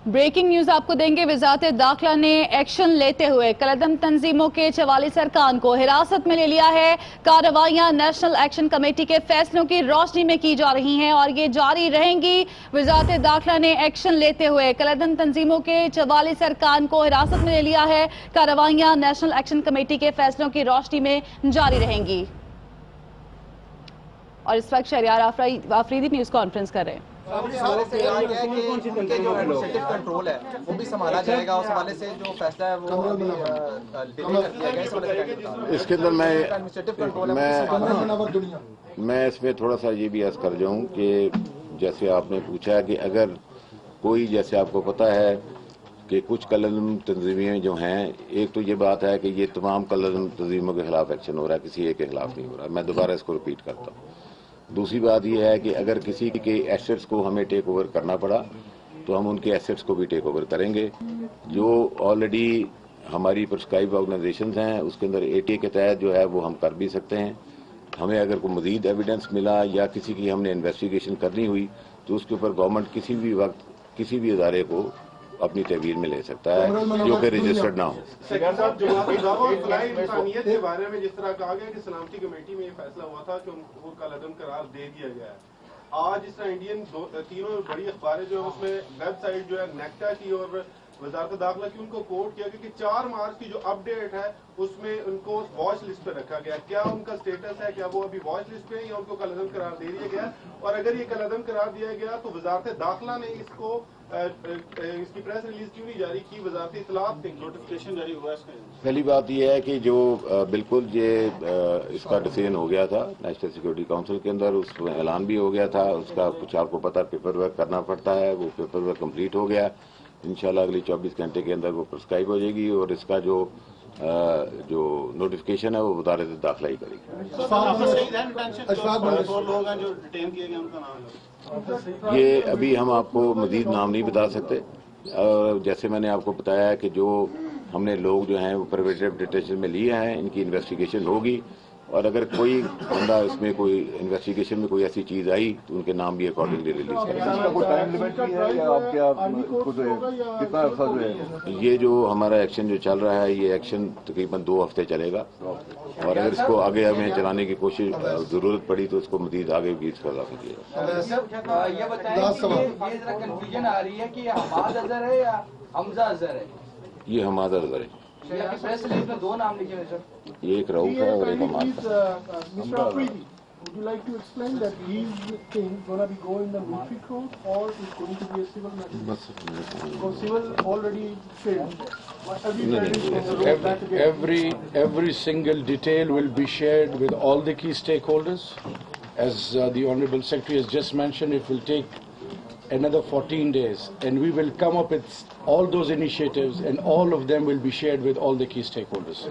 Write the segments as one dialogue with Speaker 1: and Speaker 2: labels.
Speaker 1: Breaking news आपको देंगे। वजारत दाखिला ने एक्शन लेते हुए कलअदम तंजीमों के 44 अरकान को हिरासत में ले लिया है। कार्रवाइयां नेशनल एक्शन कमेटी के फैसलों की रोशनी में की जा रही हैं और ये जारी रहेंगी। वजारत दाखिला ने एक्शन लेते हुए कलअदम तंजीमों के 44 अरकान को हिरासत में ले लिया है। कार्रवाइयां नेशनल एक्शन कमेटी के फैसलों की रोशनी में जारी रहेंगी। और इस वक्त शहरियार आफरीदी न्यूज कॉन्फ्रेंस कर रहे हैं।
Speaker 2: उनके जो एडमिनिस्ट्रेटिव कंट्रोल है वो भी संभाला जाएगा। उस हवाले से जो फैसला है वो अभी डिले कर दिया गया।
Speaker 3: इसके अंदर मैं इसमें थोड़ा सा ये भी अर्ज कर जाऊं कि जैसे आपने पूछा कि अगर कोई, जैसे आपको पता है कि कुछ कलअदम तंजीमें जो हैं, एक तो ये बात है कि ये तमाम कलअदम तंजीमों के खिलाफ एक्शन हो रहा है, किसी एक के खिलाफ नहीं हो रहा। मैं दोबारा इसको रिपीट करता हूँ। दूसरी बात यह है कि अगर किसी के एसेट्स को हमें टेक ओवर करना पड़ा तो हम उनके एसेट्स को भी टेक ओवर करेंगे। जो ऑलरेडी हमारी प्रिस्क्राइब ऑर्गेनाइजेशंस हैं उसके अंदर एटीए के तहत जो है वो हम कर भी सकते हैं। हमें अगर कोई मजीद एविडेंस मिला या किसी की हमने इन्वेस्टिगेशन करनी हुई तो उसके ऊपर गवर्नमेंट किसी भी वक्त किसी भी इदारे को अपनी तहवीर में ले सकता है जो कि रजिस्टर्ड ना हो।
Speaker 4: के बारे में जिस तरह कहा गया कि सलामती कमेटी में ये फैसला हुआ था कि उनको कलअदम करार दे दिया गया है, आज इस तरह इंडियन तीनों बड़ी अखबारें जो है उसमें वेबसाइट जो है नेक्टा की और वजारत दाखिला की उनको कोट किया गया कि 4 मार्च की जो अपडेट है उसमें उनको वॉच लिस्ट पे रखा गया। क्या उनका स्टेटस है, क्या वो अभी वॉच लिस्ट पे है या उनको कलअदम करार दे दिया गया? और अगर ये कलअदम करार दिया गया तो वजारत दाखिला ने इसको इसकी प्रेस रिलीज क्यों नहीं जारी की? वजारत इत्तलात नोटिफिकेशन जारी हुआ इसका।
Speaker 3: पहली बात यह है कि जो बिल्कुल ये इसका डिसीजन हो गया था नेशनल सिक्योरिटी काउंसिल के अंदर, उसमें ऐलान भी हो गया था। उसका कुछ आपको पता पेपर वर्क करना पड़ता है, वो पेपर वर्क कम्प्लीट हो गया। इंशाल्लाह अगले 24 घंटे के अंदर वो प्रिस्क्राइब हो जाएगी और इसका जो नोटिफिकेशन है वो वजारत दाखिला ही करेगी। ये अभी हम आपको मजीद नाम नहीं बता सकते। और जैसे मैंने आपको बताया कि जो हमने लोग जो हैं वो प्रिवेंटिव डिटेंशन में लिए हैं, इनकी इन्वेस्टिगेशन होगी और अगर कोई बंदा इसमें कोई इन्वेस्टिगेशन में कोई ऐसी चीज आई तो उनके नाम भी अकॉर्डिंगली रिलीज करेंगे। ये जो हमारा एक्शन जो चल रहा है ये एक्शन तकरीबन 2 हफ्ते चलेगा और अगर इसको आगे हमें चलाने की कोशिश जरूरत पड़ी तो इसको मजीद आगे भी इसका ला सकते हैं।
Speaker 5: ये बताएं कि ये जरा कंफ्यूजन आ रही है कि हमाद अजहर है या हमजा अजहर है?
Speaker 3: ये हमाद अजहर है।
Speaker 5: प्रेस रिलीज में 2 नाम लिखे हुए सर,
Speaker 3: एक रऊफ है और एक हमाद है।
Speaker 6: Would you like to explain that these things gonna be go in the military court or is going to be a civil matter? Because civil already failed.
Speaker 7: Every single detail will be shared with all the key stakeholders. As the Honorable Secretary has just mentioned, it will take another 14 days and we will come up with all those initiatives and all of them will be shared with all the key stakeholders.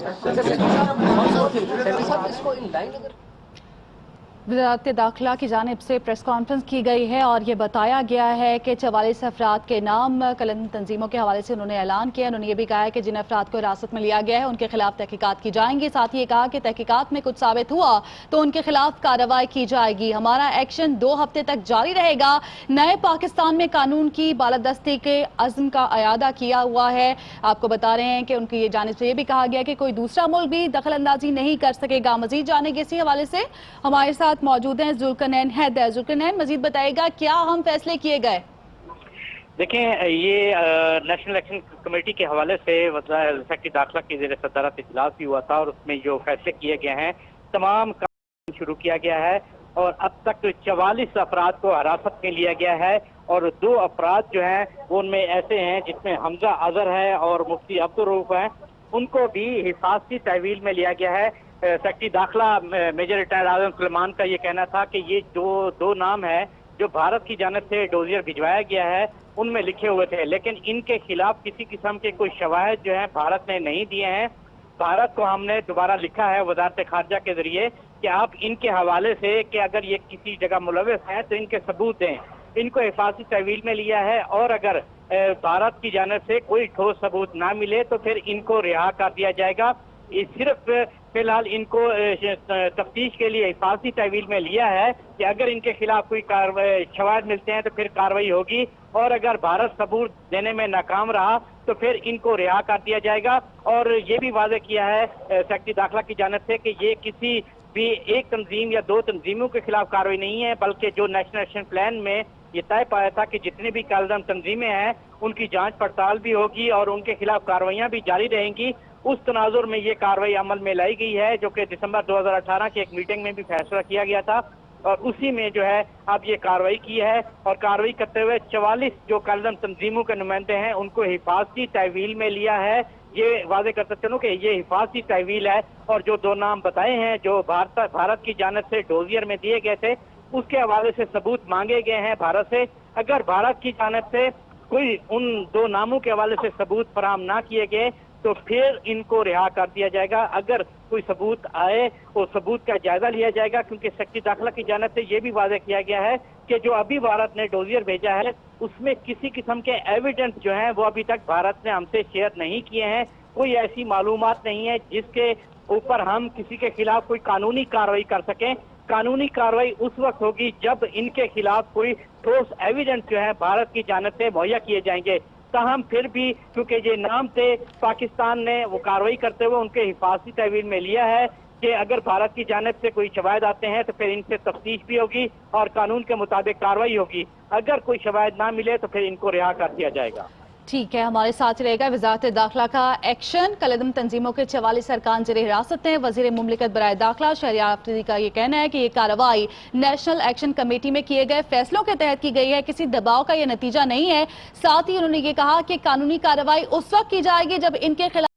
Speaker 1: वज़ारत दाखिला की जानिब से press conference की गई है और ये बताया गया है कि 44 अफराद के नाम कलअदम तंजीमों के हवाले से उन्होंने ऐलान किया। उन्होंने ये भी कहा है कि जिन अफराद को हिरासत में लिया गया है उनके खिलाफ तहकीकात की जाएंगी। साथ ही ये कहा कि तहकीकात में कुछ साबित हुआ तो उनके खिलाफ कार्रवाई की जाएगी। हमारा एक्शन 2 हफ्ते तक जारी रहेगा। नए पाकिस्तान में कानून की बालादस्ती के अज़्म का अयादा किया हुआ है। आपको बता रहे हैं कि उनकी ये जानिब से ये भी कहा गया कि कोई दूसरा मुल्क भी दखल अंदाजी नहीं कर सकेगा। मजीद जानेंगे इसी हवाले से हमारे साथ मौजूद हैं जुल्करनैन हैदर। जुल्करनैन, मजीद बताएगा क्या हम फैसले किए गए?
Speaker 8: देखें, ये नेशनल एक्शन कमेटी के हवाले से सेक्रेटरी दाखिला की ज़ेर सदारत इजलास भी हुआ था और उसमें जो फैसले किए गए हैं तमाम काम शुरू किया गया है और अब तक 44 अफराद को हिरासत में लिया गया है और 2 अफराद जो हैं उनमें ऐसे हैं जिसमें हमजा अजहर है और मुफ्ती अब्दुल रऊफ हैं, उनको भी हिफाजती तहवील में लिया गया है। सेक्रेटरी दाखिला मेजर रिटायर्ड आजम सुलेमान का ये कहना था कि ये दो नाम है जो भारत की जानिब से डोजियर भिजवाया गया है उनमें लिखे हुए थे, लेकिन इनके खिलाफ किसी किस्म के कोई शवाहिद जो है भारत ने नहीं दिए हैं। भारत को हमने दोबारा लिखा है वजारत खारजा के जरिए कि आप इनके हवाले से कि अगर ये किसी जगह मुलविस हैं तो इनके सबूत दें। इनको हिफाजती तहवील में लिया है और अगर भारत की जानिब से कोई ठोस सबूत ना मिले तो फिर इनको रिहा कर दिया जाएगा। सिर्फ فی الحال ان کو تفتیش کے لیے حفاظتی تحویل میں لیا ہے کہ اگر ان کے خلاف کوئی شواہد ملتے ہیں تو پھر کارروائی ہوگی، اور اگر بھارت ثبوت دینے میں ناکام رہا تو پھر ان کو رہا کر دیا جائے گا۔ اور یہ بھی واضح کیا ہے سیکرٹری داخلہ کی جانب سے کہ یہ کسی بھی ایک تنظیم یا دو تنظیموں کے خلاف کارروائی نہیں ہے، بلکہ جو نیشنل ایکشن پلان میں یہ طے پایا تھا کہ جتنے بھی کالعدم تنظیمیں ہیں ان کی جانچ پڑتال بھی ہوگی اور ان کے خلاف کارروائیاں بھی جاری رہیں گی، اس تناظر میں یہ کارروائی عمل میں لائی گئی ہے، جو کہ دسمبر 2018 کی ایک میٹنگ میں بھی فیصلہ کیا گیا تھا، اور اسی میں جو ہے اب یہ کارروائی کی ہے۔ اور کارروائی کرتے ہوئے 44 جو کالعدم تنظیموں کے نمائندے ہیں ان کو حفاظتی تحویل میں لیا ہے۔ یہ واضح کرتے چلوں کہ یہ حفاظتی تحویل ہے، اور جو دو نام بتائے ہیں جو بھارت کی جانب سے ڈوزیر میں دیے گئے تھے اس کے حوالے سے ثبوت مانگے گئے ہیں بھارت سے۔ اگر بھارت کی جانب سے کوئی ان دو ناموں کے حوالے سے ثبوت فراہم نہ کیے گئے تو پھر ان کو رہا کر دیا جائے گا۔ اگر کوئی ثبوت آئے وہ ثبوت کا جائزہ لیا جائے گا، کیونکہ سیکرٹری داخلہ کی جانب سے یہ بھی واضح کیا گیا ہے کہ جو ابھی بھارت نے ڈوزیر بھیجا ہے اس میں کسی قسم کے ایویڈنس جو ہیں وہ ابھی تک بھارت نے ہم سے شیئر نہیں کیے ہیں، کوئی ایسی معلومات نہیں ہے جس کے اوپر ہم کسی کے خلاف کوئی قانونی کارروائی کر سکیں۔ قانونی کارروائی اس وقت ہوگی جب ان کے خلاف کوئی ٹھوس ایویڈنس جو ہے بھارت کی جانب سے مہیا کیے جائیں گے۔ تاہم پھر بھی کیونکہ یہ نام تھے پاکستان نے وہ کارروائی کرتے ہوئے ان کے حفاظتی تحویل میں لیا ہے کہ اگر بھارت کی جانب سے کوئی شواہد آتے ہیں تو پھر ان سے تفتیش بھی ہوگی اور قانون کے مطابق کارروائی ہوگی، اگر کوئی شواہد نہ ملے تو پھر ان کو رہا کر دیا جائے گا۔
Speaker 1: ٹھیک ہے، ہمارے ساتھ رہے گا وزارت داخلہ کا ایکشن۔ کالعدم تنظیموں کے 44 ارکان زیر حراست ہیں۔ وزیر مملکت برائے داخلہ شہریار آفریدی کا یہ کہنا ہے کہ یہ کارروائی نیشنل ایکشن کمیٹی میں کیے گئے فیصلوں کے تحت کی گئی ہے، کسی دباؤ کا یہ نتیجہ نہیں ہے۔ ساتھ ہی انہوں نے یہ کہا کہ قانونی کارروائی اس وقت کی جائے گی جب ان کے خلاف